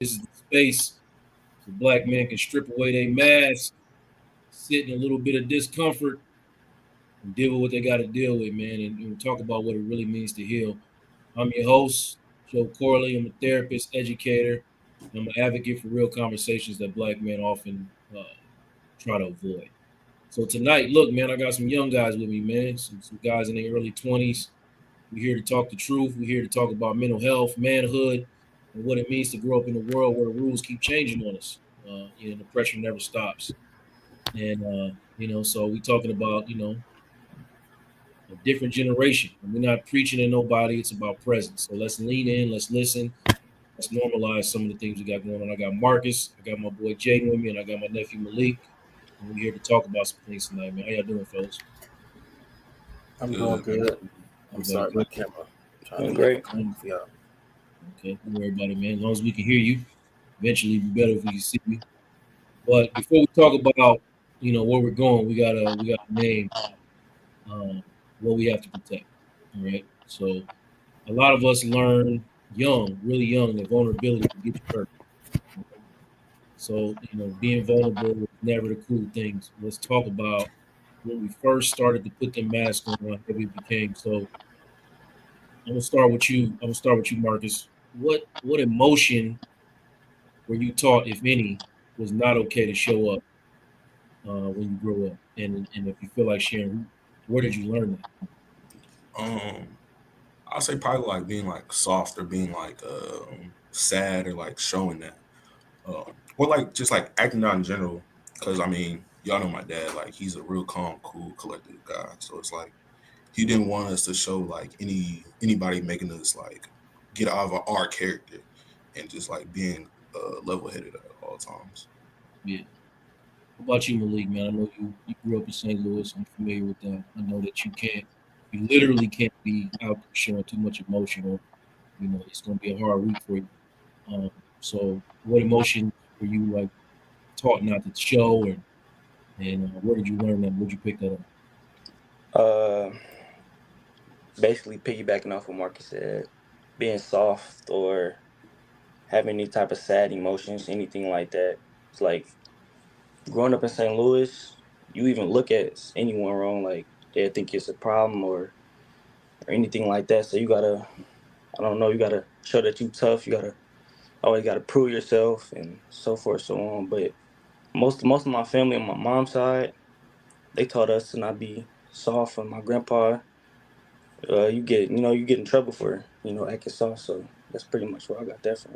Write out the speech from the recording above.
This is the space so black men can strip away their masks, sit in a little bit of discomfort, and deal with what they got to deal with, man, and talk about what it really means to heal. I'm your host, Joe Corley. I'm a therapist, educator. I'm an advocate for real conversations that black men often try to avoid. So tonight, look, man, I got some young guys with me, man. Some guys in their early 20s. We're here to talk the truth. We're here to talk about mental health, manhood, and what it means to grow up in a world where the rules keep changing on us. The pressure never stops. And so we're talking about, a different generation. And we're not preaching to nobody. It's about presence. So let's lean in. Let's listen. Let's normalize some of the things we got going on. I got Marcus. I got my boy Jaden with me, and I got my nephew Malik. And we're here to talk about some things tonight, man. How y'all doing, fellas? I'm doing good. I'm sorry, my camera. Doing great. Yeah. Okay, don't worry about it, man. As long as we can hear you, eventually it'd be better if we can see you. But before we talk about, where we're going, we gotta name what we have to protect. All right. So a lot of us learn young, really young, that vulnerability can get you hurt. So being vulnerable is never the cool things. Let's talk about when we first started to put the mask on, how heavy it became. So I'm gonna start with you. I'm gonna start with you, Marcus. What emotion were you taught, if any, was not okay to show up when you grew up? And if you feel like sharing, where did you learn that? I'll say probably like being like soft or being like sad or like showing that, or like just like acting out in general. Because I mean, y'all know my dad. Like he's a real calm, cool, collected guy. So it's like he didn't want us to show like anybody making us like get out of our character and just like being level headed at all times. Yeah. What about you, Malik, man? I know you grew up in St. Louis. I'm familiar with that. I know that you literally can't be out there showing too much emotion, or it's gonna be a hard week for you. Um, so, what emotions were you like taught not to show, and where did you learn that? Where'd you pick that up? Uh, Basically piggybacking off what Marcus said, being soft or having any type of sad emotions, anything like that. It's like growing up in St. Louis, you even look at anyone wrong, like they think it's a problem or anything like that. So you gotta, I don't know, you gotta show that you tough. You gotta always gotta prove yourself and so forth, so on. But most of my family on my mom's side, they taught us to not be soft. And my grandpa, you get in trouble for acting soft. So that's pretty much where I got that from.